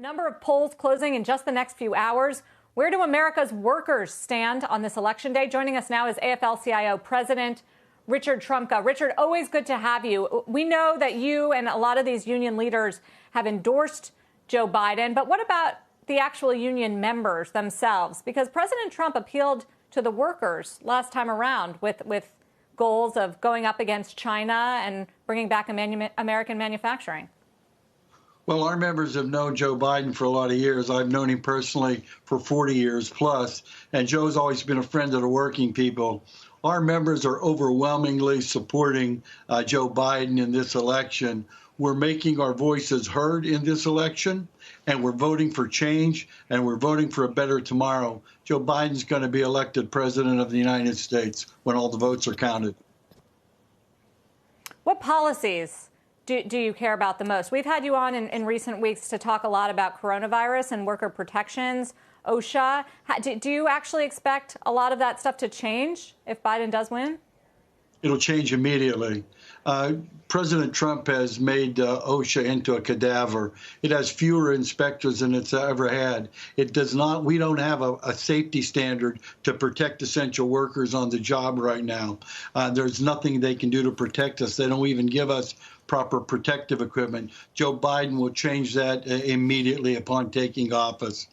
Number of polls closing in just the next few hours. Where do America's workers stand on this election day? Joining us now is AFL-CIO President Richard Trumka. Richard, always good to have you. We know that you and a lot of these union leaders have endorsed Joe Biden, but what about the actual union members themselves? Because President Trump appealed to the workers last time around with goals of going up against China and bringing back American manufacturing. Well, our members have known Joe Biden for a lot of years. I've known him personally for 40 years plus, and Joe's always been a friend of the working people. Our members are overwhelmingly supporting Joe Biden in this election. We're making our voices heard in this election, and we're voting for change, and we're voting for a better tomorrow. Joe Biden's going to be elected president of the United States when all the votes are counted. What policies do you care about the most? We've had you on in recent weeks to talk a lot about coronavirus and worker protections, OSHA. Do you actually expect a lot of that stuff to change if Biden does win? It'll change immediately. President Trump has made OSHA into a cadaver. It has fewer inspectors than it's ever had. It does not. We don't have a safety standard to protect essential workers on the job right now. There's nothing they can do to protect us. They don't even give us proper protective equipment. Joe Biden will change that immediately upon taking office.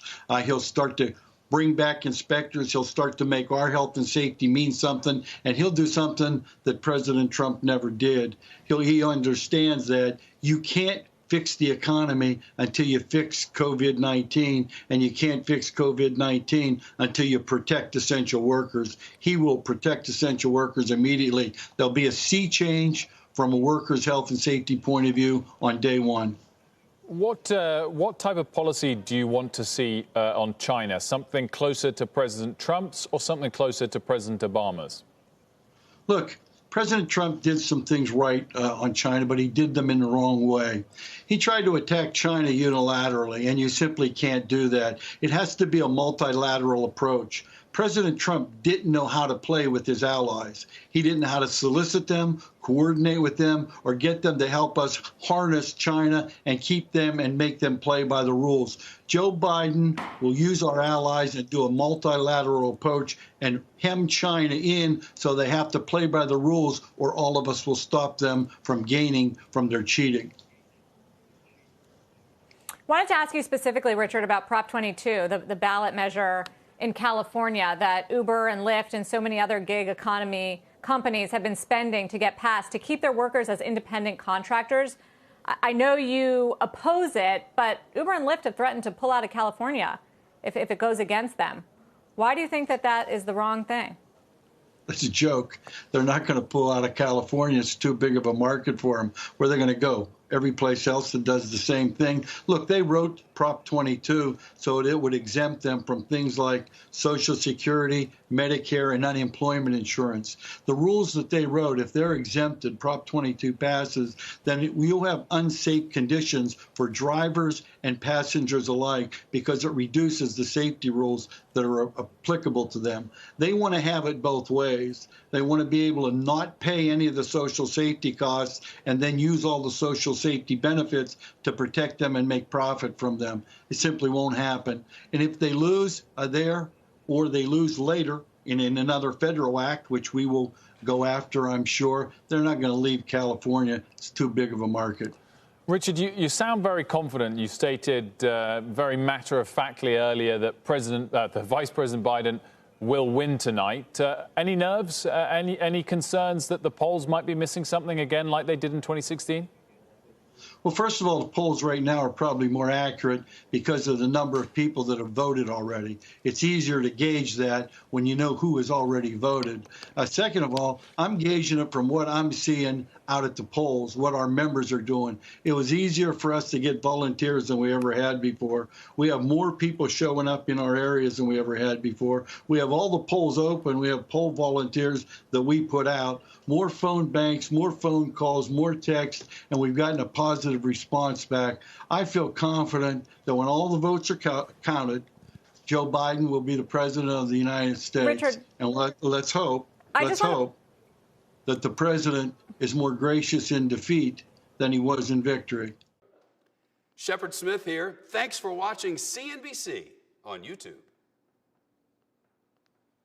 He'll start to bring back inspectors. He'll start to make our health and safety mean something, and he'll do something that President Trump never did. He understands that you can't fix the economy until you fix COVID-19, and you can't fix COVID-19 until you protect essential workers. He will protect essential workers immediately. There'll be a sea change from a worker's health and safety point of view on day one. What type of policy do you want to see on China? Something closer to President Trump's or something closer to President Obama's? Look, President Trump did some things right on China, but he did them in the wrong way. He tried to attack China unilaterally, and you simply can't do that. It has to be a multilateral approach. President Trump didn't know how to play with his allies. He didn't know how to solicit them, coordinate with them, or get them to help us harness China and keep them and make them play by the rules. Joe Biden will use our allies and do a multilateral approach and hem China in so they have to play by the rules, or all of us will stop them from gaining from their cheating. I wanted to ask you specifically, Richard, about Prop 22, the ballot measure in California that Uber and Lyft and so many other gig economy companies have been spending to get passed to keep their workers as independent contractors. I know you oppose it, but Uber and Lyft have threatened to pull out of California if it goes against them. Why do you think that is the wrong thing? It's a joke. They're not going to pull out of California. It's too big of a market for them. Where are they going to go? Every place else that does the same thing. Look, they wrote Prop 22 so it would exempt them from things like Social Security, Medicare, and unemployment insurance. The rules that they wrote, if they're exempted, Prop 22 passes, then we'll have unsafe conditions for drivers and passengers alike because it reduces the safety rules that are applicable to them. They want to have it both ways. They want to be able to not pay any of the social safety costs and then use all the social safety benefits to protect them and make profit from them. It simply won't happen. And if they lose there or they lose later in another federal act, which we will go after, I'm sure, they're not going to leave California. It's too big of a market. Richard, you sound very confident. You stated very matter-of-factly earlier that Vice President Biden will win tonight. Any nerves, any concerns that the polls might be missing something again like they did in 2016? Well, first of all, the polls right now are probably more accurate because of the number of people that have voted already. It's easier to gauge that when you know who has already voted. Second of all, I'm gauging it from what I'm seeing out at the polls, what our members are doing. It was easier for us to get volunteers than we ever had before. We have more people showing up in our areas than we ever had before. We have all the polls open. We have poll volunteers that we put out, more phone banks, more phone calls, more text, and we've gotten a positive response back. I feel confident that when all the votes are counted, Joe Biden will be the president of the United States. Richard, and let's hope that the president is more gracious in defeat than he was in victory. Shepard Smith here. Thanks for watching CNBC on YouTube.